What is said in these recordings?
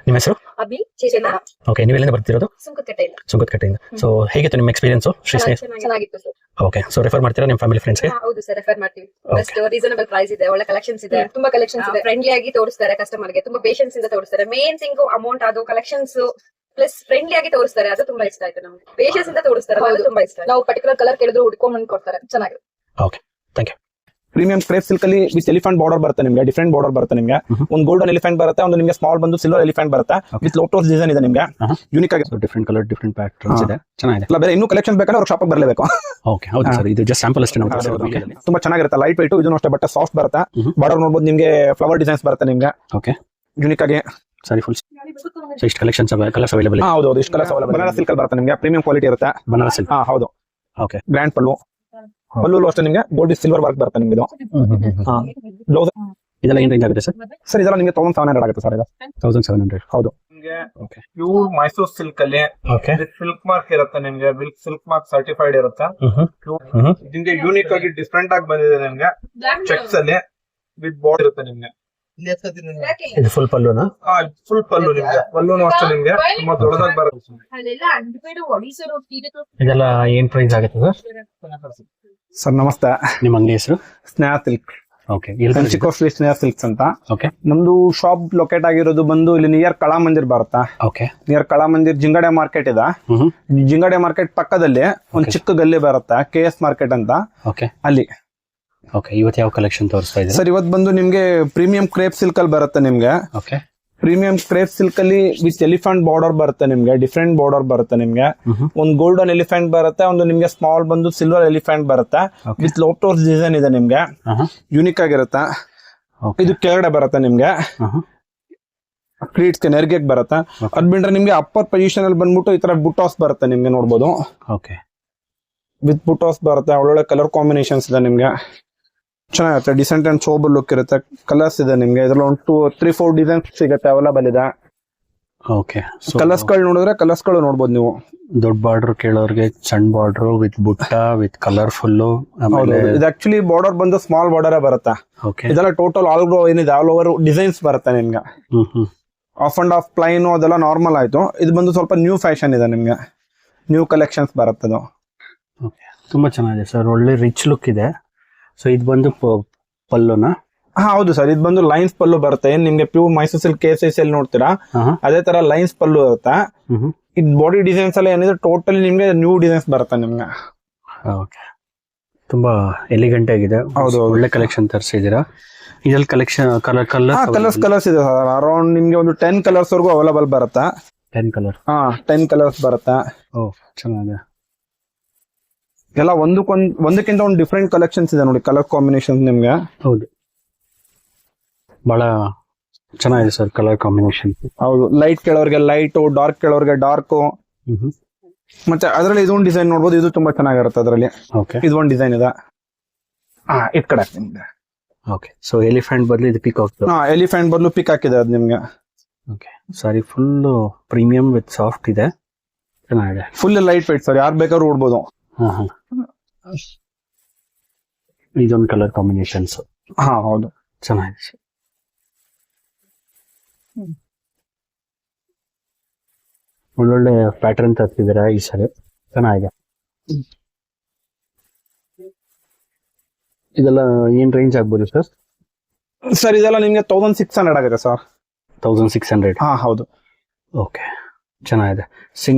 ನಿಮ್ಮ ಹೆಸರು? ಅಭಿ ಚೇತನ. ಓಕೆ, ನೀವು ಎಲ್ಲಿಂದ ಬರ್ತಿರೋದು? ಸುಂಕದಕಟ್ಟೆಯಿಂದ. ಸೊ ಹೇಗಿತ್ತು ನಿಮ್ಮ ಎಕ್ಸ್ಪೀರಿಯನ್ಸ್? ಚೆನ್ನಾಗಿತ್ತು ಸರ್. ಓಕೆ, ಸೊ ರೆಫರ್ ಮಾಡ್ತೀರಾ ನಿಮ್ಮ ಫ್ಯಾಮಿಲಿ ಫ್ರೆಂಡ್ಸ್ಗೆ? ಹೌದು ಸರ್, ರೆಫರ್ ಮಾಡ್ತೀವಿ. ಬೆಸ್ಟ್ ರೀಸನಬಲ್ ಪ್ರೈಸ್ ಇದೆ, ಒಳ್ಳೆ ಕಲೆಕ್ಷನ್ಸ್ ಇದೆ, ತುಂಬಾ ಕಲೆಕ್ಷನ್ಸ್ ಇದೆ. ಫ್ರೆಂಡ್ಲಿ ಆಗಿ ತೋರಿಸ್ತಾರೆ ಕಸ್ಟಮರ್ ಗೆ, ತುಂಬಾ ಪೇಷನ್ಸ್ ಇಂದ ತೋರಿಸ್ತಾರೆ. ಮೇನ್ ಥಿಂಗ್ ಅಮೌಂಟ್, ಅದು ಕಲೆಕ್ಷನ್ಸ್ ಪ್ಲಸ್ ಫ್ರೆಂಡ್ಲಿ ಆಗಿ ತೋರಿಸ್ತಾರೆ, ಅದು ತುಂಬಾ ಇಷ್ಟ ಆಯ್ತು ನಮ್ಗೆ. ಪೇಷನ್ಸ್ ಇಂದ ತೋರಿಸ್ತಾರೆ, ಅದು ತುಂಬಾ ಇಷ್ಟ. ನಾವು ಪರ್ಟಿಕ್ಯುಲರ್ ಕಲರ್ ಕೇಳಿದ್ರು ಹುಡ್ಕೊಂಡ್ ಕೊಡ್ತಾರೆ, ಚೆನ್ನಾಗಿದೆ. Okay, thank you. Premium crepe silk ಅಲ್ಲಿ ವಿತ್ ಎಲಿಫೆಂಟ್ ಬಾರ್ಡರ್ ಬರುತ್ತೆ ನಿಮಗೆ, ಡಿಫರೆಂಟ್ ಬಾರ್ಡರ್ ಬರುತ್ತೆ ನಿಮಗೆ. ಒಂದು ಗೋಲ್ಡನ್ ಎಲಿಫೆಂಟ್ ಬರುತ್ತೆ, ಒಂದು ನಿಮಗೆ ಸ್ಮಾಲ್ ಬಂದು ಸಿಲ್ವರ್ ಎಲಿಫೆಂಟ್ ಬರುತ್ತೆ ವಿತ್ ಲೋಟಸ್ ಡಿಸೈನ್ ಇದೆ ನಿಮಗೆ. ಯೂನಿಕ್ ಆಗಿ ಡಿಫರೆಂಟ್ ಕಲರ್, ಡಿಫರೆಂಟ್ ಪ್ಯಾಟರ್ನ್ಸ್ ಇದೆ, ಚೆನ್ನಾಗಿದೆ. ಅಲ್ಲ, ಬೇರೆ ಇನ್ನೂ ಕಲೆಕ್ಷನ್ ಬೇಕಾದ್ರೆ ಅವ್ರ ಶಾಪಿಗೆ ಬರಲೇಬೇಕು. ಓಕೆ, ಹೌದು ಸರ್, ಇದು ಜಸ್ಟ್ ಸ್ಯಾಂಪಲ್ ಅಷ್ಟೇ ನಾವು ತುಂಬಾ ಚೆನ್ನಾಗಿರುತ್ತೆ. ಲೈಟ್ ವೈಟ್, ಇದನ್ನು ಅಷ್ಟೇ, ಬಟ್ ಸಾಫ್ಟ್ ಬರುತ್ತೆ. ಬಾರ್ಡರ್ ನೋಡಬಹುದು ನಿಮಗೆ, ಫ್ಲವರ್ ಡಿಸೈನ್ಸ್ ಬರುತ್ತೆ ನಿಮಗೆ. ಓಕೆ, ಯೂನಿಕ್ ಆಗಿ ಸಾರಿ ಫುಲ್. ಸೊ ಇಷ್ಟು ಕಲೆಕ್ಷನ್ಸ್ ಕಲರ್ಸ್ ಅವೈಲೇಬಲ್? ಹೌದು, ಇಷ್ಟು ಕಲರ್ಸ್ ಅವೈಲೇಬಲ್. ಬನಾರಸ್ ಸಿಲ್ಕ್ ಅಲ್ಲಿ ಬರುತ್ತೆ ನಿಮಗೆ, ಪ್ರೀಮಿಯಂ ಕ್ವಾಲಿಟಿ ಇರುತ್ತೆ. ಬನಾರಸ್ ಸಿಲ್ಕ್, ಹೌದು. ಓಕೆ, ಗ್ರ್ಯಾಂಡ್ ಪಲ್ಲು ಅಷ್ಟೇ ನಿಮಗೆ ಗೋಲ್ಡ್ ಸಿಲ್ವರ್ ವರ್ಕ್ ಬರುತ್ತೆ ನಿಮಗೆ. ಬ್ಲೌಸ್ ಇದೆಲ್ಲ ಏನ್ ರೇಂಜ್ ಆಗುತ್ತೆ ಸರ್? ಸರ್ ಇದೆಲ್ಲ ನಿಮಗೆ 1700 ಆಗುತ್ತೆ ಸರ್. ಇದು 1700. ಹೌದು. ನಿಮಗೆ ಪ್ಯೂರ್ ಮೈಸೂರ್ ಸಿಲ್ಕ್ ಅಲ್ಲಿ ಸಿಲ್ಕ್ ಮಾರ್ಕ್ ಇರುತ್ತೆ ನಿಮ್ಗೆ, ಸಿಲ್ಕ್ ಮಾರ್ಕ್ ಸರ್ಟಿಫೈಡ್ ಇರುತ್ತೆ. ನಿಮ್ಗೆ ಯೂನಿಕ್ ಆಗಿ ಡಿಫ್ರೆಂಟ್ ಆಗಿ ಬಂದಿದೆ ನಿಮ್ಗೆ. ಚೆಕ್ಸ್ ಅಲ್ಲಿ ವಿತ್ ಬಾರ್ಡರ್ ಇರುತ್ತೆ ನಿಮ್ಗೆ. ಇದು ಫುಲ್ ಪಲ್ಲುನಾ? ಫುಲ್ ಪಲ್ಲು ನಿಮ್ಗೆ, ಪಲ್ಲುನು ಅಷ್ಟೇ ನಿಮ್ಗೆ ತುಂಬಾ ದೊಡ್ಡದಾಗಿ ಬರುತ್ತೆ. ಇದೆಲ್ಲ ಏನ್ ಪ್ರೈಸ್ ಆಗುತ್ತೆ ಸರ್? ಸರ್ ನಮಸ್ತೆ, ನಿಮ್ಮ ಅಂಗಡಿ ಹೆಸರು? ಸ್ನೇಹ ಸಿಲ್ಕ್. ಓಕೆ, ಚಿಕ್ಕೋಸ್ಲಿ ಸ್ನೇಹ ಸಿಲ್ಕ್ಸ್ ಅಂತ. ಓಕೆ, ನಮ್ದು ಶಾಪ್ ಲೊಕೇಟ್ ಆಗಿರೋದು ಬಂದು ಇಲ್ಲಿ ನಿಯರ್ ಕಳಾ ಮಂದಿರ್ ಬರುತ್ತಾ. ಓಕೆ, ನಿಯರ್ ಕಳಾ ಮಂದಿರ್ ಜಿಂಗಡೆ ಮಾರ್ಕೆಟ್ ಇದೆ. ಜಿಂಗಡೆ ಮಾರ್ಕೆಟ್ ಪಕ್ಕದಲ್ಲಿ ಒಂದು ಚಿಕ್ಕ ಗಲ್ಲಿ ಬರುತ್ತೆ, KS ಮಾರ್ಕೆಟ್ ಅಂತ. ಓಕೆ, ಅಲ್ಲಿ. ಓಕೆ, ಇವತ್ತು ಯಾವ ಕಲೆಕ್ಷನ್ ತೋರಿಸ್ತಾ ಇದ್ದೀರಾ ಸರ್? ಇವತ್ತು ಬಂದು ನಿಮ್ಗೆ ಪ್ರೀಮಿಯಂ ಕ್ರೇಪ್ ಸಿಲ್ಕ್ ಅಲ್ಲಿ ಬರುತ್ತೆ ನಿಮ್ಗೆ. ಓಕೆ, ಪ್ರೀಮಿಯಂ ಕ್ರೇಪ್ ಸಿಲ್ಕ್ ಅಲ್ಲಿ ವಿತ್ ಎಲಿಫೆಂಟ್ ಬಾರ್ಡರ್ ಬರುತ್ತೆ ನಿಮ್ಗೆ, ಡಿಫರೆಂಟ್ ಬಾರ್ಡರ್ ಬರುತ್ತೆ ನಿಮ್ಗೆ. ಒಂದು ಗೋಲ್ಡನ್ ಎಲಿಫೆಂಟ್ ಬರುತ್ತೆ, ಒಂದು ನಿಮ್ಗೆ ಸ್ಮಾಲ್ ಬಂದು ಸಿಲ್ವರ್ ಎಲಿಫೆಂಟ್ ಬರುತ್ತೆ ವಿತ್ ಲೋಟಸ್ ಡಿಸೈನ್ ಇದೆ ನಿಮ್ಗೆ. ಯೂನಿಕ್ ಆಗಿರುತ್ತೆ. ಇದು ಕೆಳಗಡೆ ಬರುತ್ತೆ ನಿಮ್ಗೆ, ಪ್ಲೀಟ್ಸ್ ನೆರಿಗೆ ಬರುತ್ತೆ. ಅದ್ ಬಿಟ್ರೆ ನಿಮ್ಗೆ ಅಪ್ಪರ್ ಪೊಸಿಷನ್ ಅಲ್ಲಿ ಬಂದ್ಬಿಟ್ಟು ಈ ತರ ಬುಟಾಸ್ ಬರುತ್ತೆ ನಿಮ್ಗೆ, ನೋಡ್ಬೋದು. ಓಕೆ, ವಿತ್ ಬುಟಾಸ್ ಬರುತ್ತೆ, ಒಳ್ಳೊಳ್ಳೆ ಕಲರ್ ಕಾಂಬಿನೇಷನ್ಸ್ ಇದೆ ನಿಮ್ಗೆ. ಚೆನ್ನಾಗಿರುತ್ತೆ, ಡಿಸೆಂಟ್ ಅಂಡ್ ಸೋಬರ್ ಲುಕ್ ಇರುತ್ತೆ. ಕಲರ್ಸ್ ಇದೆ ನಿಮ್ಗೆ, ಇದ್ರಲ್ಲಿ ಒಂದು 2-3-4 ಡಿಸೈನ್ಸ್ ಸಿಗುತ್ತೆ, ಅವೈಲೇಬಲ್ ಇದೆ. ಓಕೆ, ಕಲರ್ಸ್ ಗಳು ನೋಡಿದ್ರೆ ಕಲರ್ಸ್ ಗಳು ನೋಡ್ಬೋದು ನೀವು. ದೊಡ್ಡ ಬಾರ್ಡರ್ ಕೇಳೋರ್ಗೆ ಸಣ್ಣ ಬಾರ್ಡರ್ ವಿತ್ ಬುಟ್ಟ ವಿತ್ ಕಲರ್ಫುಲ್. ಇದು ಆಕ್ಚುಲಿ ಬಾರ್ಡರ್ ಬಂದು ಸ್ಮಾಲ್ ಬಾರ್ಡರ್ ಬರುತ್ತೆ. ಇದೆಲ್ಲ ಟೋಟಲ್ ಆಲ್ ಏನಿದೆ ಆಲ್ ಓವರ್ ಡಿಸೈನ್ಸ್ ಬರುತ್ತೆ ನಿಮ್ಗೆ. ಆಫ್ ಅಂಡ್ ಆಫ್ ಪ್ಲೈನ್ ಅದೆಲ್ಲ ನಾರ್ಮಲ್ ಆಯ್ತು. ಇದು ಬಂದು ಸ್ವಲ್ಪ ನ್ಯೂ ಫ್ಯಾಷನ್ ಇದೆ ನಿಮ್ಗೆ, ನ್ಯೂ ಕಲೆಕ್ಷನ್ಸ್ ಬರುತ್ತೆ ಅದು. ತುಂಬಾ ಚೆನ್ನಾಗಿದೆ ಸರ್, ಒಳ್ಳೆ ರಿಚ್ ಲುಕ್ ಇದೆ. ಸೊ ಇದು ಬಂದು ಪಲ್ಲುನಾ? ಹೌದು ಸರ್, ಇದು ಬಂದು ಲೈನ್ಸ್ ಪಲ್ಲು ಬರುತ್ತೆ. ಏನ್ ನಿಮ್ಗೆ ಪ್ಯೂರ್ ಮೈಸೂರ್ ಸಿಲ್ಕ್ KSS ಅಲ್ಲಿ ನೋಡ್ತೀರಾ ಅದೇ ತರ ಲೈನ್ಸ್ ಪಲ್ಲು ಇರುತ್ತೆ. ಇದು ಬಾಡಿ ಡಿಸೈನ್ಸ್ ಎಲ್ಲ ಏನಿದೆ ಟೋಟಲಿ ನಿಮ್ಗೆ ನ್ಯೂ ಡಿಸೈನ್ಸ್ ಬರುತ್ತೆ ನಿಮ್ಗೆ. ಓಕೆ, ತುಂಬಾ ಎಲಿಗೆಂಟ್ ಆಗಿದೆ. ಹೌದು, ಒಳ್ಳೆ ಕಲೆಕ್ಷನ್ ತರಿಸಿದೀರಾ. ಇದ್ರಲ್ಲಿ ಕಲೆಕ್ಷನ್ ಕಲರ್ಸ್ ಇದೆ ಸರ್. ಅರೌಂಡ್ ನಿಮ್ಗೆ ಒಂದು 10 ಕಲರ್ಸ್ ವರ್ಗೂ ಅವೈಲೇಬಲ್ ಬರುತ್ತೆ. 10 ಕಲರ್? 10 ಕಲರ್ಸ್ ಬರುತ್ತೆ. ಓ, ಚೆನ್ನಾಗಿದೆ. ಎಲ್ಲ ಒಂದಕ್ಕಿಂತ ಒಂದು ಡಿಫ್ರೆಂಟ್ ಕಲೆಕ್ಷನ್ಸ್ ಇದೆ ನೋಡಿ, ಕಲರ್ ಕಾಂಬಿನೇಷನ್ ನಿಮ್ಗೆ. ಹೌದು, ಬಹಳ ಚೆನ್ನಾಗಿದೆ ಸರ್ ಕಲರ್ ಕಾಂಬಿನೇಷನ್. ಹೌದು, ಲೈಟ್ ಕೇಳೋರ್ಗೆ ಲೈಟ್, ಡಾರ್ಕ್ ಕೇಳೋರ್ಗೆ ಡಾರ್ಕ್. ಮತ್ತೆ ಅದರಲ್ಲಿ ಇದೊಂದು ಡಿಸೈನ್ ನೋಡ್ಬೋದು, ಇದು ತುಂಬಾ ಚೆನ್ನಾಗಿರುತ್ತೆ ಅದರಲ್ಲಿ. ಇದೊಂದು ಡಿಸೈನ್ ಇದೆ. ಇದ್ ಕಡೆ. ಓಕೆ, ಸೊ ಎಲಿಫೆಂಟ್ ಬದಲು ಇದು ಪಿಕಾಕ್. ಎಲಿಫೆಂಟ್ ಬದಲು ಪಿಕಾಕ್ ಇದೆ ಅದು ನಿಮ್ಗೆ. Okay, sorry full premium with soft ಇದೆ, ಚೆನ್ನಾಗಿದೆ. ಫುಲ್ ಲೈಟ್ ವೈಟ್ ಸರ್, ಯಾರು ಬೇಕಾದ್ರೂ ಉಡ್ಬೋದು. ಇದೊಂದು ಕಲರ್ ಕಾಂಬಿನೇಷನ್ಸ್. ಹೌದು, ಚೆನ್ನಾಗಿದೆ ಸರ್. ಒಳ್ಳೊಳ್ಳೆ ಪ್ಯಾಟರ್ನ್ ತರ್ತಿದ್ದೀರಾ ಈ ಸರಿ, ಚೆನ್ನಾಗಿದೆ. ಇದೆಲ್ಲ ಏನ್ ರೇಂಜ್ ಆಗ್ಬೋದು ಸರ್? ಸರ್ ಇದೆಲ್ಲ ನಿಮ್ಗೆ 1600 ಆಗುತ್ತೆ ಸರ್. 1600? ಹೌದು. ಓಕೆ, ಚೆನ್ನಾಗಿದೆ.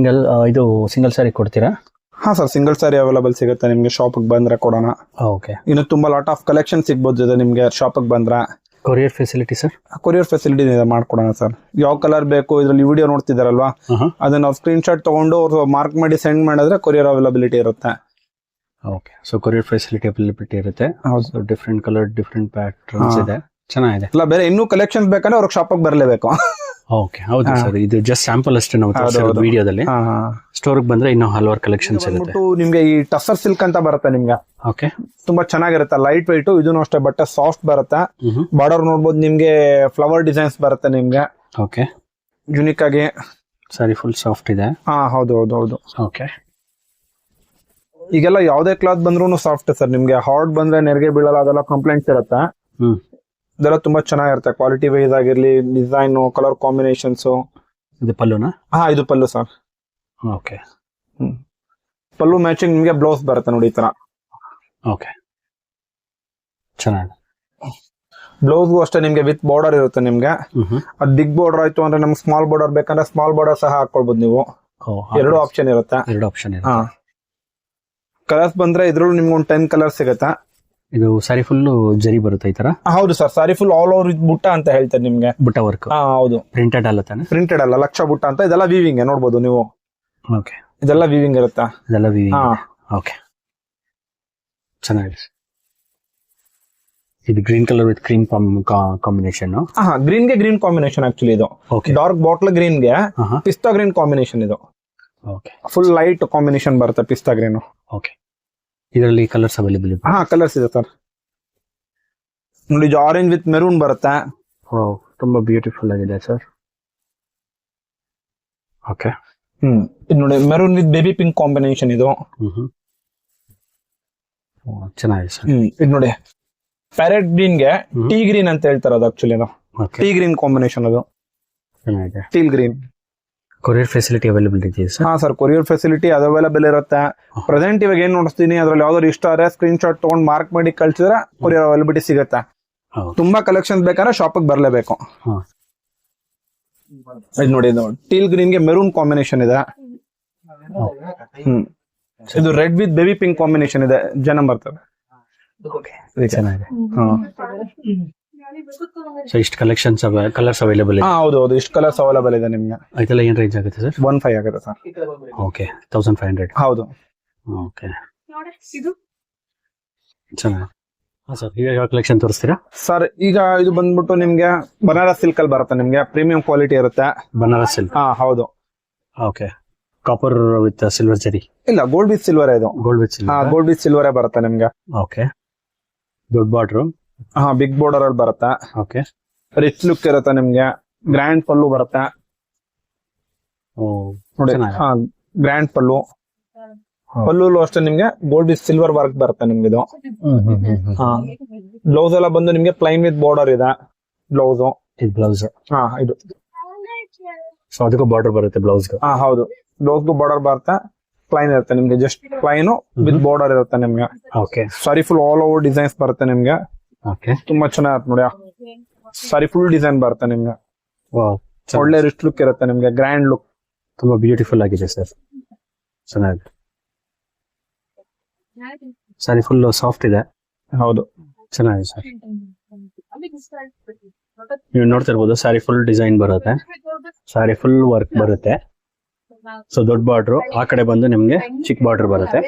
ಇದು ಸಿಂಗಲ್ ಸಾರಿ ಕೊಡ್ತೀರಾ? ಸರ್, ಸಿಂಗಲ್ ಸಾರಿ ಅವೈಲೇಬಲ್ ಸಿಗುತ್ತೆ ನಿಮ್ಗೆ, ಶಾಪಿಗೆ ಬಂದ್ರೆ ಕೊಡೋಣ. ಓಕೆ, ಇನ್ನು ತುಂಬಾ ಲಾಟ್ ಆಫ್ ಕಲೆಕ್ಷನ್ ಸಿಗ್ಬೋದು ನಿಮ್ಗೆ ಶಾಪಿಗೆ ಬಂದ್ರೆ. Courier facility sir? Courier facility ಮಾಡ್ಕೊಡೋಣ ಸರ್. ಯಾವ ಕಲರ್ ಬೇಕು, ಇದ್ರಲ್ಲಿ ವಿಡಿಯೋ ನೋಡ್ತಿದಾರಲ್ವಾ, ಅದನ್ನ ನಾವು ಸ್ಕ್ರೀನ್ ಶಾಟ್ ತಗೊಂಡು ಅವ್ರು ಮಾರ್ಕ್ ಮಾಡಿ ಸೆಂಡ್ ಮಾಡಿದ್ರೆ ಕೊರಿಯರ್ ಅವೈಲಬಿಲಿಟಿ ಇರುತ್ತೆ. Okay, so courier facility availability ಇರುತ್ತೆ. ಹೌದು, ಡಿಫ್ರೆಂಟ್ ಕಲರ್, ಡಿಫ್ರೆಂಟ್ ಪ್ಯಾಟರ್ನ್ಸ್ ಇದೆ, ಚೆನ್ನಾಗಿದೆ. ಇಲ್ಲ, ಬೇರೆ ಇನ್ನೂ ಕಲೆಕ್ಷನ್ಸ್ ಬೇಕಂದ್ರೆ ಅವ್ರಿಗೆ ಶಾಪಿಗೆ ಬರಲೇಬೇಕು. ಓಕೆ, ಹೌದು ಸರ್, ಇದು ಜಸ್ಟ್ ಸ್ಯಾಂಪಲ್ ಅಷ್ಟೇ ನಾವು ವಿಡಿಯೋದಲ್ಲಿ. ಸ್ಟೋರ್ಗೆ ಬಂದ್ರೆ ಇನ್ನೂ ಹಲವಾರು ಕಲೆಕ್ಷನ್ಸ್ ಇರುತ್ತೆ. ನಿಮ್ಗೆ ಈ ಟಸರ್ ಸಿಲ್ಕ್ ಅಂತ ಬರುತ್ತೆ ನಿಮ್ಗೆ. ಓಕೆ, ತುಂಬಾ ಚೆನ್ನಾಗಿರುತ್ತೆ, ಲೈಟ್ ವೈಟ್. ಇದನ್ನು ಅಷ್ಟೇ, ಬಟ್ಟೆ ಸಾಫ್ಟ್ ಬರುತ್ತೆ. ಬಾರ್ಡರ್ ನೋಡ್ಬೋದು ನಿಮ್ಗೆ, ಫ್ಲವರ್ ಡಿಸೈನ್ಸ್ ಬರುತ್ತೆ ನಿಮ್ಗೆ. ಓಕೆ, ಯೂನಿಕ್ ಆಗಿ. ಸಾರಿ ಫುಲ್ ಸಾಫ್ಟ್ ಇದೆ. ಹೌದು ಹೌದು ಹೌದು. ಓಕೆ, ಈಗೆಲ್ಲ ಯಾವ್ದೇ ಕ್ಲಾತ್ ಬಂದ್ರು ಸಾಫ್ಟ್ ಸರ್. ನಿಮ್ಗೆ ಹಾರ್ಡ್ ಬಂದ್ರೆ ನೆರಿಗೆ ಬೀಳಲ್ಲ, ಅದೆಲ್ಲ ಕಂಪ್ಲೇಂಟ್ಸ್ ಇರುತ್ತೆ. ಇದೆಲ್ಲ ತುಂಬಾ ಚೆನ್ನಾಗಿರುತ್ತೆ, ಕ್ವಾಲಿಟಿ ವೈಸ್ ಆಗಿರ್ಲಿ, ಡಿಸೈನ್, ಕಲರ್ ಕಾಂಬಿನೇಷನ್ಸ್. ಇದು ಪಲ್ಲುನಾ? ಹಾ, ಇದು ಪಲ್ಲು ಸರ್. ಓಕೆ. ಪಲ್ಲು ಮ್ಯಾಚಿಂಗ್ ನಿಮ್ಗೆ ಬ್ಲೌಸ್ ಬರುತ್ತೆ ನೋಡಿ ಈ ತರ. ಓಕೆ, ಚೆನ್ನಾಗಿ. ಬ್ಲೌಸ್ಗೂ ಅಷ್ಟೇ ನಿಮ್ಗೆ ವಿತ್ ಬಾರ್ಡರ್ ಇರುತ್ತೆ ನಿಮ್ಗೆ. ಅದ್ ಬಿಗ್ ಬಾರ್ಡರ್ ಆಯ್ತು ಅಂದ್ರೆ ನಮ್ಗೆ ಸ್ಮಾಲ್ ಬಾರ್ಡರ್ ಬೇಕಂದ್ರೆ ಸ್ಮಾಲ್ ಬಾರ್ಡರ್ ಸಹ ಹಾಕೊಳ್ಬಹುದು ನೀವು. ಎರಡು ಆಪ್ಷನ್ ಇರುತ್ತೆ. ಎರಡು ಆಪ್ಷನ್ ಇದೆ. ಹಾ, ಕಲರ್ಸ್ ಬಂದ್ರೆ ಇದ್ರಲ್ಲೂ ನಿಮ್ಗೆ ಒಂದು 10 ಕಲರ್ ಸಿಗುತ್ತೆ. ಇದು ಸಾರಿ ಫುಲ್ ಜರಿ ಬರುತ್ತೆ ಈ ತರ? ಹೌದು sir, sorry full all over with ಬುಟ್ಟ ಅಂತ ಹೇಳ್ತಾರೆ ನಿಮ್ಗೆ. ಬುಟ್ಟ ವರ್ಕ್? ಹಾ ಹೌದು. ಪ್ರಿಂಟೆಡ್ ಅಲ್ಲ ತಾನೆ? ಪ್ರಿಂಟೆಡ್ ಅಲ್ಲ, ಲಕ್ಷ ಬುಟ್ಟ ಅಂತ. ಇದೆಲ್ಲ ವೀವಿಂಗ್ ನೋಡ್ಬೋದು ನೀವು. ಓಕೆ, ಇದೆಲ್ಲ ವೀವಿಂಗ್ ಇರುತ್ತೆ. ಇದೆಲ್ಲ ಹಾ, ಓಕೆ, ಚೆನ್ನಾಗಿದೆ. ಇದು green colour with cream combination. ಹಾ, ಗ್ರೀನ್ ಗೆ ಗ್ರೀನ್ ಕಾಂಬಿನೇಷನ್ ಆಕ್ಚುಲಿ ಇದು. ಓಕೆ. ಡಾರ್ಕ್ ಬಾಟ್ಲ್ ಗ್ರೀನ್ ಗೆ ಪಿಸ್ತಾ ಗ್ರೀನ್ ಕಾಂಬಿನೇಷನ್ ಇದು. ಓಕೆ, ಫುಲ್ ಲೈಟ್ ಕಾಂಬಿನೇಷನ್ ಬರುತ್ತೆ ಪಿಸ್ತಾ ಗ್ರೀನ್. ಓಕೆ. ಇದರಲ್ಲಿ ಕಲರ್ಸ್ ಅವೈಲೇಬಲ್ ಇದೆ? ಹಾ, ಕಲರ್ಸ್ ಇದೆ ಸರ್. ನೋಡಿ, ಇದು ಆರೆಂಜ್ ವಿತ್ ಮೆರೂನ್ ಬರುತ್ತೆ. ತುಂಬಾ ಬ್ಯೂಟಿಫುಲ್ ಆಗಿದೆ ಸರ್. ಓಕೆ. ಇದು ನೋಡಿ, maroon with baby pink combination ಇದು. ಚೆನ್ನಾಗಿದೆ ಸರ್. ಇದು ನೋಡಿ, ಪ್ಯಾರೆಟ್ ಗ್ರೀನ್ ಗೆ ಟೀ ಗ್ರೀನ್ ಅಂತ ಹೇಳ್ತಾರೆ ಅದು ಆಕ್ಚುಲಿ. ಅದು ಟೀ ಗ್ರೀನ್ ಕಾಂಬಿನೇಷನ್ ಅದು. ಚೆನ್ನಾಗಿದೆ. ಟೀಲ್ ಗ್ರೀನ್. ಕೊರಿಯರ್ ಫೆಸಿಲಿಟಿ ಅವೈಲೇಬಲ್ ಇದೆ ಸರ್? ಹಾ ಸರ್, ಕೊರಿಯರ್ ಫೆಸಿಲಿಟಿ ಅವೈಲೇಬಲ್ ಇರುತ್ತೆ. ಪ್ರೆಸೆಂಟ್ ಇವಾಗ ಏನ್ ನೋಡಿಸ್ತೀನಿ, ಅದ್ರಲ್ಲಿ ಯಾವ್ದಾದ್ರು ಇಷ್ಟ ಆದ್ರೆ ಸ್ಕ್ರೀನ್ ಶಾಟ್ ತಗೊಂಡ್ ಮಾರ್ಕ್ ಮಾಡಿ ಕಳ್ಸಿದ್ರೆ ಕೊರಿಯರ್ ಅವೈಲಬಿಲಿಟಿ ಸಿಗುತ್ತೆ. ತುಂಬಾ ಕಲೆಕ್ಷನ್ಸ್ ಬೇಕಾದ್ರೆ ಶಾಪಿಗೆ ಬರ್ಲೇಬೇಕು. ಇದು ನೋಡಿ, ಇದು ಟೀಲ್ ಗ್ರೀನ್ ಗೆ ಮೆರೂನ್ ಕಾಂಬಿನೇಷನ್ ಇದೆ. ಇದು red with baby pink combination ಇದೆ, ಜನ ಬರ್ತದೆ. ಚೆನ್ನಾಗಿದೆ. ಸೊ ಇಷ್ಟು ಕಲೆಕ್ಷನ್ಸ್ ಕಲರ್ಸ್ ಅವೈಲೇಬಲ್ ಇದೆ? ಹೌದು ಹೌದು, ಇಷ್ಟು ಕಲರ್ಸ್ ಅವೈಲೇಬಲ್ ಇದೆ ನಿಮ್ಗೆ. ಇದೆಲ್ಲ ಏನ್ ರೇಂಜ್ ಆಗುತ್ತೆ ಸರ್? 1,500 ಆಗುತ್ತೆ ಸರ್. ಓಕೆ, 1500. ಹೌದು. ಓಕೆ, ಚೆನ್ನಾಗಿ. ಸರ್, ಈಗ ಯಾವ ಕಲೆಕ್ಷನ್ ತೋರಿಸ್ತೀರಾ ಸರ್? ಈಗ ಇದು ಬಂದ್ಬಿಟ್ಟು ನಿಮ್ಗೆ ಬನಾರಸ್ ಸಿಲ್ಕ್ ಅಲ್ಲಿ ಬರುತ್ತೆ, ನಿಮ್ಗೆ ಪ್ರೀಮಿಯಂ ಕ್ವಾಲಿಟಿ ಇರುತ್ತೆ. ಬನಾರಸ್ ಸಿಲ್ಕ್? ಹಾ ಹೌದು. ಓಕೆ. ಕಾಪರ್ ವಿತ್ ಸಿಲ್ವರ್ ಜರಿ? ಇಲ್ಲ, ಗೋಲ್ಡ್ ವಿತ್ ಸಿಲ್ವರ್ ಇದು. Gold with silver? Gold with silver ಬರುತ್ತೆ ನಿಮ್ಗೆ. ಓಕೆ. ದೊಡ್ಡ ಬಾರ್ಡರ್? ಹಾ, ಬಿಗ್ ಬಾರ್ಡರ್ ಅಲ್ಲಿ ಬರುತ್ತೆ. ಓಕೆ. ರಿಚ್ ಲುಕ್ ಇರುತ್ತೆ ನಿಮ್ಗೆ. ಗ್ರ್ಯಾಂಡ್ ಪಲ್ಲು ಬರುತ್ತೆ ನೋಡಿ. ಹಾ, ಗ್ರ್ಯಾಂಡ್ ಪಲ್ಲು. ಪಲ್ಲು ಅಷ್ಟೇ ನಿಮ್ಗೆ ಗೋಲ್ಡ್ ವಿತ್ ಸಿಲ್ವರ್ ವರ್ಕ್ ಬರುತ್ತೆ ನಿಮ್ಗೆ ಇದು. ಬ್ಲೌಸ್ ಎಲ್ಲ ಬಂದು ನಿಮ್ಗೆ ಪ್ಲೈನ್ ವಿತ್ ಬಾರ್ಡರ್ ಇದೆ ಬ್ಲೌಸ್. ಇದು ಬ್ಲೌಸ್? ಹಾ, ಇದು. ಸೊ ಅದಕ್ಕೂ ಬಾರ್ಡರ್ ಬರುತ್ತೆ ಬ್ಲೌಸ್? ಹಾ ಹೌದು, ಬ್ಲೌಸ್ಗೂ ಬಾರ್ಡರ್ ಬರುತ್ತೆ. ಪ್ಲೈನ್ ಇರುತ್ತೆ ನಿಮ್ಗೆ, ಜಸ್ಟ್ ಪ್ಲೈನ್ ವಿತ್ ಬಾರ್ಡರ್ ಇರುತ್ತೆ ನಿಮ್ಗೆ. ಓಕೆ. ಸಾರಿ ಫುಲ್ ಆಲ್ ಓವರ್ ಡಿಸೈನ್ಸ್ ಬರುತ್ತೆ ನಿಮ್ಗೆ. ಓಕೆ. ತುಂಬಾ ಚೆನ್ನಾಗಿರುತ್ತೆ ನೋಡಿ. ಸಾರಿ ಫುಲ್ ಡಿಸೈನ್ ಬರುತ್ತೆ ನಿಮ್ಗೆ. ಒಳ್ಳೆ ರಿಚ್ ಲುಕ್ ಇರುತ್ತೆ ನಿಮ್ಗೆ, ಗ್ರ್ಯಾಂಡ್ ಲುಕ್. ತುಂಬಾ ಬ್ಯೂಟಿಫುಲ್ ಆಗಿದೆ ಸರ್, ಚೆನ್ನಾಗಿದೆ. ಸಾರಿ ಫುಲ್ ಸಾಫ್ಟ್ ಇದೆ. ಹೌದು, ಚೆನ್ನಾಗಿದೆ ಸರ್. ನೀವು ನೋಡ್ತಾ ಇರ್ಬೋದು, ಸಾರಿ ಫುಲ್ ಡಿಸೈನ್ ಬರುತ್ತೆ, ಸಾರಿ ಫುಲ್ ವರ್ಕ್ ಬರುತ್ತೆ. ಸೊ ದೊಡ್ಡ ಬಾರ್ಡರ್, ಆ ಕಡೆ ಬಂದು ನಿಮ್ಗೆ ಚಿಕ್ಕ ಬಾರ್ಡರ್ ಬರುತ್ತೆ.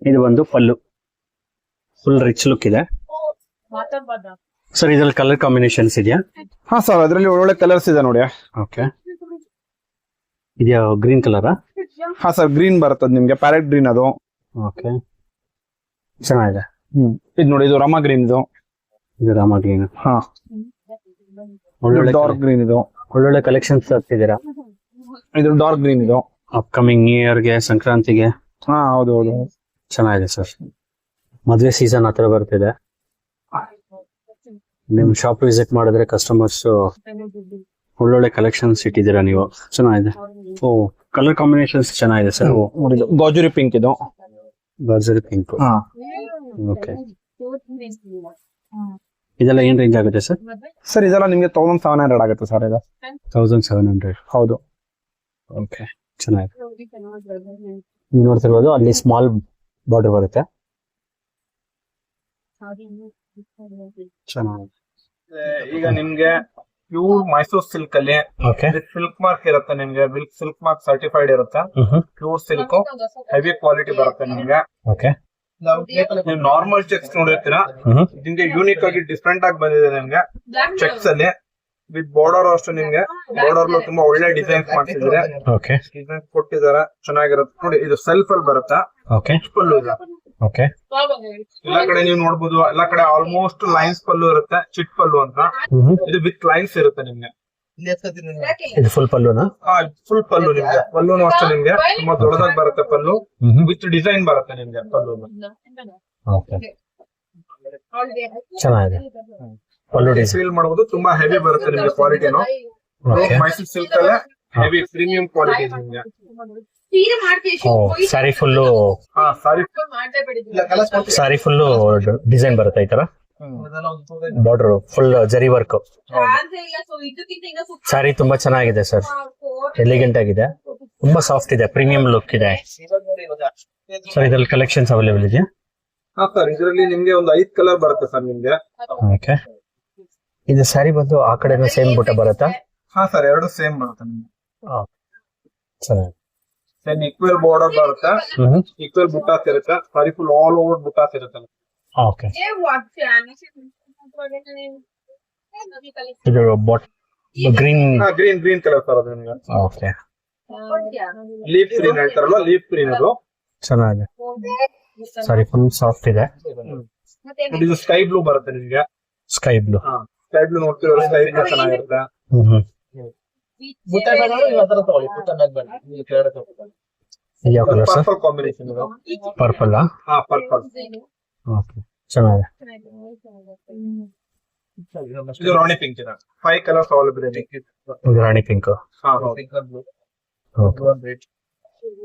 ಇದು ಬಂದು ಪಲ್ಲು, ಫುಲ್ ರಿಚ್ ಲುಕ್ ಇದೆ. ಸರ್, ಇದ್ರಲ್ಲಿ ಕಲರ್ ಕಾಂಬಿನೇಷನ್ಸ್ ಇದೆಯಾ? ಹಾ ಸರ್, ಅದರಲ್ಲಿ ಒಳ್ಳೊಳ್ಳೆ ಕಲರ್ಸ್ ಇದೆ ನೋಡಿ. ಓಕೆ. ಇದೆಯಾ ಗ್ರೀನ್ ಕಲರಾ? ಹಾ ಸರ್, ಗ್ರೀನ್ ಬರ್ತದ ನಿಮ್ಗೆ, ಪ್ಯಾರೆಟ್ ಗ್ರೀನ್ ಅದು. ಓಕೆ, ಚೆನ್ನಾಗಿದೆ. ಇದು ನೋಡಿ, ಇದು ರಾಮ ಗ್ರೀನ್ ಇದು. ಇದು ರಾಮ ಗ್ರೀನ್. ಹಾ, ಒಳ್ಳೊಳ್ಳೆ ಡಾರ್ಕ್ ಗ್ರೀನ್ ಇದು. ಒಳ್ಳೊಳ್ಳೆ ಕಲೆಕ್ಷನ್ಸ್ ತರ್ತಿದ್ದೀರಾ. ಇದು ಡಾರ್ಕ್ ಗ್ರೀನ್ ಇದು. ಅಪ್ಕಮಿಂಗ್ ನ್ಯೂ ಇಯರ್ಗೆ, ಸಂಕ್ರಾಂತಿಗೆ. ಹಾ ಹೌದು ಹೌದು, ಚೆನ್ನಾಗಿದೆ ಸರ್. ಮದುವೆ ಸೀಸನ್ ಹತ್ರ ಬರ್ತಿದೆ, ನಿಮ್ ಶಾಪ್ ವಿಸಿಟ್ ಮಾಡಿದ್ರೆ ಕಸ್ಟಮರ್ಸ್ ಒಳ್ಳೊಳ್ಳೆ ಕಲೆಕ್ಷನ್ಸ್ ಇಟ್ಟಿದ್ದೀರಾ ನೀವು. ಚೆನ್ನಾಗಿದೆ. ಓ, ಕಲರ್ ಕಾಂಬಿನೇಷನ್ಸ್ ಚೆನ್ನಾಗಿದೆ ಸರ್. ಗಾಜುರಿ ಪಿಂಕ್ ಇದು. ಗಾಜರಿ ಪಿಂಕ್. ಹಾ, ಓಕೆ. ಇದೆಲ್ಲ ಏನ್ ರೇಂಜ್ ಆಗುತ್ತೆ ಸರ್? ಸರ್, ಇದೆಲ್ಲ ನಿಮ್ಗೆ 1700 ಆಗುತ್ತೆ ಸರ್. ಇದು 1700? ಹೌದು. ಓಕೆ, ಚೆನ್ನಾಗಿದೆ. ನೀವು ನೋಡ್ತಿರ್ಬೋದು, ಅಲ್ಲಿ ಸ್ಮಾಲ್ ಬಾರ್ಡರ್ ಬರುತ್ತೆ. ಚೆನ್ನಾಗಿದೆ. ಈಗ ನಿಮ್ಗೆ ಪ್ಯೂರ್ ಮೈಸೂರ್ ಸಿಲ್ಕ್ ಅಲ್ಲಿ ಓಕೆ. ಸಿಲ್ಕ್ ಮಾರ್ಕ್ ಇರುತ್ತೆ ನಿಮ್ಗೆ, ಸಿಲ್ಕ್ ಮಾರ್ಕ್ ಸರ್ಟಿಫೈಡ್ ಇರುತ್ತೆ. ಪ್ಯೂರ್ ಸಿಲ್ಕ್ ಹೆವಿ ಕ್ವಾಲಿಟಿ ಬರುತ್ತೆ ನಿಮ್ಗೆ. ಓಕೆ. ನೀವು ನಾರ್ಮಲ್ ಚೆಕ್ಸ್ ನೋಡಿರ್ತೀರಾ, ನಿಮ್ಗೆ ಯೂನಿಕ್ ಆಗಿ ಡಿಫ್ರೆಂಟ್ ಆಗಿ ಬಂದಿದೆ ನಿಮ್ಗೆ ಚೆಕ್ಸ್ ಅಲ್ಲಿ. ವಿತ್ ಬಾರ್ಡರ್ ಅಷ್ಟು ನಿಮ್ಗೆ ಬಾರ್ಡರ್ ತುಂಬಾ ಒಳ್ಳೆ ಡಿಸೈನ್ಸ್ ಮಾಡ್ತಿದ್ದಾರೆ. ಓಕೆ. ಡಿಸೈನ್ ಕೊಟ್ಟಿದ್ದಾರೆ, ಚೆನ್ನಾಗಿರುತ್ತೆ ನೋಡಿ. ಇದು ಸೆಲ್ಫ್ ಅಲ್ಲಿ ಬರುತ್ತೆ. ಓಕೆ. ಪಲ್ಲು ಇದೆ. ಓಕೆ. ಎಲ್ಲಾ ಕಡೆ ನೀವು ನೋಡ್ಬೋದು, ಎಲ್ಲಾ ಕಡೆ ಆಲ್ಮೋಸ್ಟ್ ಲೈನ್ಸ್ ಪಲ್ಲು ಇರುತ್ತೆ, ಚಿಟ್ ಪಲ್ಲು ಅಂತ. ಇದು ವಿತ್ ಲೈನ್ಸ್ ಇರುತ್ತೆ ನಿಮ್ಗೆ. ಇದು ಫುಲ್ ಪಲ್ಲುನಾ? ಫುಲ್ ಪಲ್ಲು ನಿಮ್ಗೆ. ಪಲ್ಲುನು ಅಷ್ಟೇ ನಿಮ್ಗೆ ತುಂಬಾ ದೊಡ್ಡದಾಗಿ ಬರುತ್ತೆ ಪಲ್ಲು. ವಿತ್ ಡಿಸೈನ್ ಬರುತ್ತೆ ನಿಮ್ಗೆ ಪಲ್ಲು. ಓಕೆ. ಚೆನ್ನಾಗಿದೆ. ಪಲ್ಲು ಡಿಸೈನ್. ಫೀಲ್ ಮಾಡಬಹುದು, ತುಂಬಾ ಹೆವಿ ಬರುತ್ತೆ ನಿಮ್ಗೆ ಕ್ವಾಲಿಟಿನು. Okay. ಮೈಸೂರು ಸಿಲ್ಕ್ ಅಲ್ಲೇ ಹೆವಿ ಪ್ರೀಮಿಯಂ ಕ್ವಾಲಿಟಿ ನಿಮ್ಗೆ. ಸ್ಯಾರಿ ಫುಲ್ಲು ಸಾರಿ ಡಿಸೈನ್ ಬರುತ್ತೆ ಈ ತರ. ಬಾರ್ಡರ್ ಫುಲ್ ಜರಿ ವರ್ಕ್. ಸ್ಯಾರಿ ತುಂಬಾ ಚೆನ್ನಾಗಿದೆ ಸರ್, ಎಲಿಗೆಂಟ್ ಆಗಿದೆ, ತುಂಬಾ ಸಾಫ್ಟ್ ಇದೆ, ಪ್ರೀಮಿಯಂ ಲುಕ್ ಇದೆ ಸರ್. ಇದ್ರಲ್ಲಿ ಕಲೆಕ್ಷನ್ಸ್ ಅವೈಲೇಬಲ್ ಇದೆಯಾ? ಹಾ ಸರ್, ಇದರಲ್ಲಿ ನಿಮ್ಗೆ ಒಂದು 5 ಕಲರ್ ಬರುತ್ತೆ ಸರ್ ನಿಮ್ಗೆ. ಓಕೆ. ಇದು ಸ್ಯಾರಿ ಬಂದು ಆ ಕಡೆನೂ ಸೇಮ್ ಬುಟ್ಟ ಬರುತ್ತಾ? ಹಾ ಸರ್, ಎರಡು ಸೇಮ್ ಬರುತ್ತೆ ನಿಮ್ಗೆ. ಚೆನ್ನಾಗಿ. ಸೇಮ್ ಈಕ್ವಲ್ ಬಾರ್ಡರ್ ಬರುತ್ತೆ, ಈಕ್ವಲ್ ಬುಟ್ಟಾಸ್ ಇರುತ್ತೆ. ಸಾರಿ ಫುಲ್ ಆಲ್ ಓವರ್ ಬುಟ್ಟಾಸ್ ಇರುತ್ತೆ. ಓಕೆ. ಇದು ಗ್ರೀನ್ ಗ್ರೀನ್ ಕಲರ್ ಸರ್ ಅದು ನಿಮ್ಗೆ. ಓಕೆ. ಲೀಫ್ ಗ್ರೀನ್ ಹೇಳ್ತಾರಲ್ಲ, ಲೀಫ್ ಗ್ರೀನ್ ಅದು ಚೆನ್ನಾಗಿದೆ. ಸಾರಿ ಫುಲ್ ಸಾಫ್ಟ್ ಇದೆ. ಇದು ಸ್ಕೈ ಬ್ಲೂ ಬರುತ್ತೆ ನಿಮ್ಗೆ. Sky blue. ಸ್ಕೈ ಬ್ಲೂ ನೋಡ್ತಿರೋ ಸ್ಕೈ ಬ್ಲೂ ಚೆನ್ನಾಗಿರುತ್ತೆ. ಯಾವ ಕಲರ್ ಸರ್? ಪರ್ಪಲ್ ಕಾಂಬಿನೇಷನ್ ಇದು. ಪರ್ಪಲ್. ಹಾ, ಪರ್ಪಲ್. ಓಕೆ, ಚೆನ್ನಾಗಿದೆ. ಇದು ರಾಣಿ ಪಿಂಕ್ ಇದೆ. 5 ಕಲರ್ಸ್ ಅವೈಲೇಬಲ್ ಇದೆ. ಇದು ರಾಣಿ ಪಿಂಕ್. ಹಾ,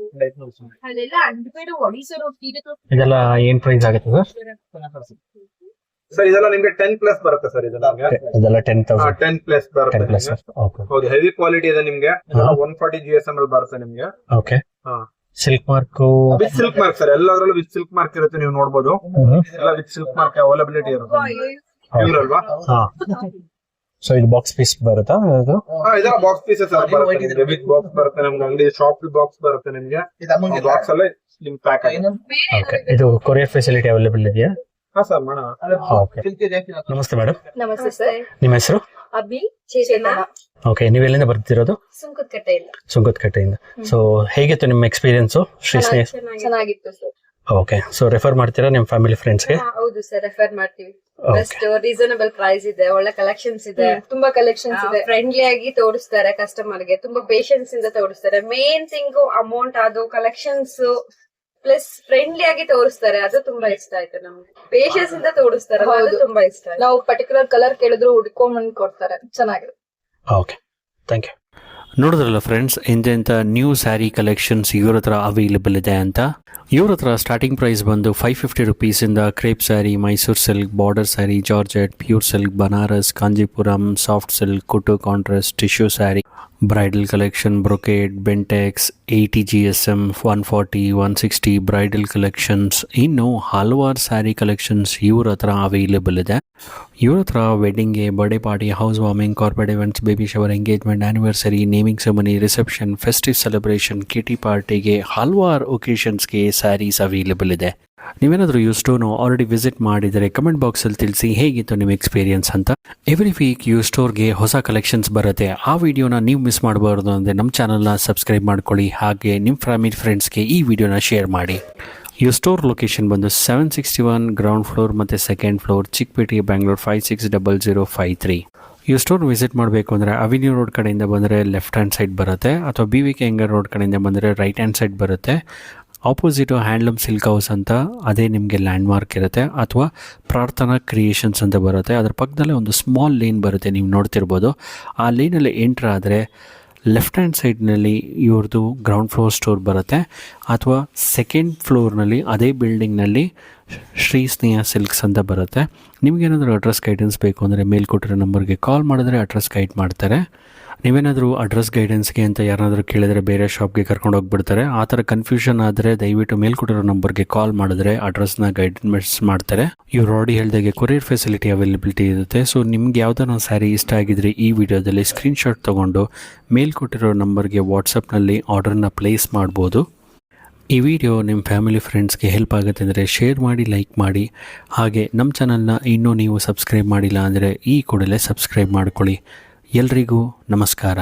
ಇದೆಲ್ಲ ಏನ್ ಪ್ರೈಸ್ ಆಗುತ್ತೆ ಸರ್? ಸರ್ ಇದೆಲ್ಲ ನಿಮ್ಗೆ 10 ಪ್ಲಸ್ ಬರುತ್ತೆ ಸರ್. ಇದೆಲ್ಲ ಇದೆಲ್ಲ 10,000. 10 ಪ್ಲಸ್ ಬರುತ್ತೆ 10 ಪ್ಲಸ್. ನಿಮ್ಗೆ. ಓಕೆ. ಹೌದು, ಹೆವಿ ಕ್ವಾಲಿಟಿ ಇದೆ ನಿಮ್ಗೆ. 140 GSM ಅಲ್ಲಿ ಬರುತ್ತೆ ನಿಮ್ಗೆ. ಓಕೆ. ಹಾ, silk mark. With silk mark sir, ಎಲ್ಲದರಲ್ಲೂ ವಿತ್ ಸಿಲ್ಕ್ ಮಾರ್ಕ್ ಇರುತ್ತೆ, ನೀವು ನೋಡಬಹುದು. ಎಲ್ಲ ವಿತ್ ಸಿಲ್ಕ್ ಮಾರ್ಕ್ ಅವೈಲಬಿಲಿಟಿ ಇರುತ್ತೆ. ಪ್ಯೂರ್ ಅಲ್ವಾ? ಹಾ. ಸೊ ಇದು ಬಾಕ್ಸ್ ಪೀಸ್ ಬರುತ್ತಾ? ಅದು ಇದೆಲ್ಲ ಬಾಕ್ಸ್ ಪೀಸಸ್ ಬರುತ್ತೆ. ವಿತ್ ಬಾಕ್ಸ್ ಬರುತ್ತೆ ನಮ್ಗೆ. ಅಂಗಡಿ ಶಾಪ್ ಬಾಕ್ಸ್ ಬರುತ್ತೆ ನಿಮ್ಗೆ. ಬಾಕ್ಸ್ ಅಲ್ಲೇ ನಿಮ್ ಪ್ಯಾಕ್ ಆಗಿದೆ. ಓಕೆ. ಇದು ಕೊರಿಯರ್ ಫೆಸಿಲಿಟಿ ಅವೈಲೇಬಲ್ ಇದೆಯಾ? ಹಾ ಸರ್, ಮಾಡೋಣ. ಓಕೆ. ನಮಸ್ತೆ ಮೇಡಮ್. ನಮಸ್ತೆ ಸರ್. ನಿಮ್ಮ ಹೆಸರು? ಅಭಿ ಚೇತನ. ಓಕೆ. ನೀವು ಎಲ್ಲಿಂದ ಬರ್ತಿರೋದು? ಸುಂಕದಕಟ್ಟೆಯಿಂದ. ಸುಂಕದಕಟ್ಟೆಯಿಂದ. ಸೊ ಹೇಗಿತ್ತು ನಿಮ್ಮ ಎಕ್ಸ್ಪೀರಿಯನ್ಸ್ ಶ್ರೀ ಸ್ನೇಹ? ಚೆನ್ನಾಗಿತ್ತು ಸರ್. ಓಕೆ. ಸೊ ರೆಫರ್ ಮಾಡ್ತೀರಾ ನಿಮ್ಮ ಫ್ಯಾಮಿಲಿ ಫ್ರೆಂಡ್ಸ್ಗೆ? ಹೌದು ಸರ್, ರೆಫರ್ ಮಾಡ್ತೀವಿ. ಬೆಸ್ಟ್ ರೀಸನಬಲ್ ಪ್ರೈಸ್ ಇದೆ, ಒಳ್ಳೆ ಕಲೆಕ್ಷನ್ಸ್ ಇದೆ, ತುಂಬಾ ಕಲೆಕ್ಷನ್ಸ್ ಇದೆ. ಫ್ರೆಂಡ್ಲಿ ಆಗಿ ತೋರಿಸ್ತಾರೆ ಕಸ್ಟಮರ್ ಗೆ, ತುಂಬಾ ಪೇಷನ್ಸ್ ಇಂದ ತೋರಿಸ್ತಾರೆ. ಮೇನ್ ಥಿಂಗ್ ಅಮೌಂಟ್, ಅದು ಕಲೆಕ್ಷನ್ಸ್ ಪ್ಲಸ್ ಫ್ರೆಂಡ್ಲಿ ಆಗಿ ತೋರಿಸ್ತಾರೆ, ಅದು ತುಂಬಾ ಇಷ್ಟ ಆಯ್ತು ನಮ್ಗೆ. ಪೇಷನ್ಸ್ ಇಂದ ತೋರಿಸ್ತಾರೆ, ಅದು ತುಂಬಾ ಇಷ್ಟ ಆಯ್ತು. ನಾವು ಪರ್ಟಿಕ್ಯುಲರ್ ಕಲರ್ ಕೇಳಿದ್ರು ಹುಡ್ಕೊಂಡ್ ಕೊಡ್ತಾರೆ, ಚೆನ್ನಾಗಿದೆ. Okay, thank you. ನೋಡಿದ್ರಲ್ಲ ಫ್ರೆಂಡ್ಸ್, ಎಂತೆಂಥ ನ್ಯೂ ಸ್ಯಾರಿ ಕಲೆಕ್ಷನ್ಸ್ ಇವ್ರ ಹತ್ರ ಅವೈಲೇಬಲ್ ಇದೆ ಅಂತ. ಇವ್ರ ಹತ್ರ ಸ್ಟಾರ್ಟಿಂಗ್ ಪ್ರೈಸ್ ಬಂದು 550 ರುಪೀಸಿಂದ crepe sari, Mysore silk, border sari, georgette, pure silk, Banaras, Kanchipuram, soft silk, ಕುಟು contrast, tissue sari, bridal collection, brocade, Bentex, 80 GSM, 140, 160 bridal collections, ಇನ್ನು ಹಲವಾರು ಸ್ಯಾರಿ ಕಲೆಕ್ಷನ್ಸ್ ಇವ್ರ ಹತ್ರ ಅವೈಲೇಬಲ್ ಇದೆ. ಇವ್ರ ಹತ್ರ ವೆಡ್ಡಿಂಗ್ಗೆ, birthday party, house warming, corporate events, baby shower, engagement, anniversary, naming ceremony, reception, festive celebration, kitty ಪಾರ್ಟಿಗೆ ಹಲವಾರು ಒಕೇಶನ್ಸ್ಗೆ ಸ್ಯಾರೀಸ್ ಅವೈಲೇಬಲ್ ಇದೆ. ನೀವೇನಾದರೂ ಯೂಸ್ಟೋರ್ನು ಆಲ್ರೆಡಿ ವಿಸಿಟ್ ಮಾಡಿದರೆ ಕಮೆಂಟ್ ಬಾಕ್ಸಲ್ಲಿ ತಿಳಿಸಿ ಹೇಗಿತ್ತು ನಿಮ್ಮ ಎಕ್ಸ್ಪೀರಿಯನ್ಸ್ ಅಂತ. ಎವ್ರಿ ವೀಕ್ ಯೂಸ್ಟೋರ್ಗೆ ಹೊಸ ಕಲೆಕ್ಷನ್ಸ್ ಬರುತ್ತೆ. ಆ ವಿಡಿಯೋನ ನೀವು ಮಿಸ್ ಮಾಡಬಾರ್ದು ಅಂದರೆ ನಮ್ಮ ಚಾನಲ್ನ ಸಬ್ಸ್ಕ್ರೈಬ್ ಮಾಡ್ಕೊಳ್ಳಿ. ಹಾಗೆ ನಿಮ್ಮ ಫ್ಯಾಮಿಲಿ ಫ್ರೆಂಡ್ಸ್ಗೆ ಈ ವಿಡಿಯೋನ ಶೇರ್ ಮಾಡಿ. ಯೂಸ್ಟೋರ್ ಲೊಕೇಶನ್ ಬಂದು 761 ಗ್ರೌಂಡ್ ಫ್ಲೋರ್ ಮತ್ತು ಸೆಕೆಂಡ್ ಫ್ಲೋರ್, ಚಿಕ್ಕಪೇಟೆ, ಬ್ಯಾಂಗ್ಳೂರ್ 560053. ಈ ಸ್ಟೋರ್ ವಿಸಿಟ್ ಮಾಡಬೇಕು ಅಂದರೆ ಅವಿನ್ಯೂ ರೋಡ್ ಕಡೆಯಿಂದ ಬಂದರೆ ಲೆಫ್ಟ್ ಹ್ಯಾಂಡ್ ಸೈಡ್ ಬರುತ್ತೆ, ಅಥವಾ BVK ಎಂಗರ್ ರೋಡ್ ಕಡೆಯಿಂದ ಬಂದರೆ ರೈಟ್ ಹ್ಯಾಂಡ್ ಸೈಡ್ ಬರುತ್ತೆ. ಆಪೋಸಿಟು ಹ್ಯಾಂಡ್ಲೂಮ್ ಸಿಲ್ಕ್ ಹೌಸ್ ಅಂತ ಅದೇ ನಿಮಗೆ ಲ್ಯಾಂಡ್ ಮಾರ್ಕ್ ಇರುತ್ತೆ, ಅಥವಾ ಪ್ರಾರ್ಥನಾ ಕ್ರಿಯೇಷನ್ಸ್ ಅಂತ ಬರುತ್ತೆ. ಅದರ ಪಕ್ಕದಲ್ಲೇ ಒಂದು ಸ್ಮಾಲ್ ಲೇನ್ ಬರುತ್ತೆ, ನೀವು ನೋಡ್ತಿರ್ಬೋದು. ಆ ಲೇನಲ್ಲಿ ಎಂಟ್ರ್ ಆದರೆ ಲೆಫ್ಟ್ ಹ್ಯಾಂಡ್ ಸೈಡ್ನಲ್ಲಿ ಇವ್ರದ್ದು ಗ್ರೌಂಡ್ ಫ್ಲೋರ್ ಸ್ಟೋರ್ ಬರುತ್ತೆ, ಅಥವಾ ಸೆಕೆಂಡ್ ಫ್ಲೋರ್ನಲ್ಲಿ ಅದೇ ಬಿಲ್ಡಿಂಗ್ನಲ್ಲಿ ಶ್ರೀ ಸ್ನೇಹ ಸಿಲ್ಕ್ಸ್ ಅಂತ ಬರುತ್ತೆ. ನಿಮಗೇನಾದರೂ ಅಡ್ರೆಸ್ ಗೈಡೆನ್ಸ್ ಬೇಕು ಅಂದರೆ ಮೇಲ್ಕೊಟ್ಟಿರೋ ನಂಬರ್ಗೆ ಕಾಲ್ ಮಾಡಿದ್ರೆ ಅಡ್ರೆಸ್ ಗೈಡ್ ಮಾಡ್ತಾರೆ. ನೀವೇನಾದರೂ ಅಡ್ರೆಸ್ ಗೈಡೆನ್ಸ್ಗೆ ಅಂತ ಯಾರಾದರೂ ಕೇಳಿದರೆ ಬೇರೆ ಶಾಪ್ಗೆ ಕರ್ಕೊಂಡು ಹೋಗ್ಬಿಡ್ತಾರೆ. ಆ ಥರ ಕನ್ಫ್ಯೂಷನ್ ಆದರೆ ದಯವಿಟ್ಟು ಮೇಲ್ಕೊಟ್ಟಿರೋ ನಂಬರ್ಗೆ ಕಾಲ್ ಮಾಡಿದ್ರೆ ಅಡ್ರೆಸ್ನ ಗೈಡೆನ್ಸ್ ಮಾಡ್ತಾರೆ. ಇವ್ರು ಆಲ್ರೆಡಿ ಹೇಳ್ದಾಗೆ ಕೊರಿಯರ್ ಫೆಸಿಲಿಟಿ ಅವೈಲಬಿಲಿಟಿ ಇರುತ್ತೆ. ಸೊ ನಿಮ್ಗೆ ಯಾವುದಾದ್ರು ಸ್ಯಾರಿ ಇಷ್ಟ ಆಗಿದ್ರೆ ಈ ವಿಡಿಯೋದಲ್ಲಿ ಸ್ಕ್ರೀನ್ಶಾಟ್ ತೊಗೊಂಡು ಮೇಲ್ಕೊಟ್ಟಿರೋ ನಂಬರ್ಗೆ ವಾಟ್ಸಪ್ನಲ್ಲಿ ಆರ್ಡರ್ನ ಪ್ಲೇಸ್ ಮಾಡ್ಬೋದು. ಈ ವಿಡಿಯೋ ನಿಮ್ಮ ಫ್ಯಾಮಿಲಿ ಫ್ರೆಂಡ್ಸ್ಗೆ ಹೆಲ್ಪ್ ಆಗುತ್ತೆ ಅಂದರೆ ಶೇರ್ ಮಾಡಿ, ಲೈಕ್ ಮಾಡಿ. ಹಾಗೆ ನಮ್ಮ ಚಾನಲ್ನ ಇನ್ನೂ ನೀವು ಸಬ್ಸ್ಕ್ರೈಬ್ ಮಾಡಿಲ್ಲ ಅಂದರೆ ಈ ಕೂಡಲೇ ಸಬ್ಸ್ಕ್ರೈಬ್ ಮಾಡ್ಕೊಳ್ಳಿ. ಎಲ್ರಿಗೂ ನಮಸ್ಕಾರ.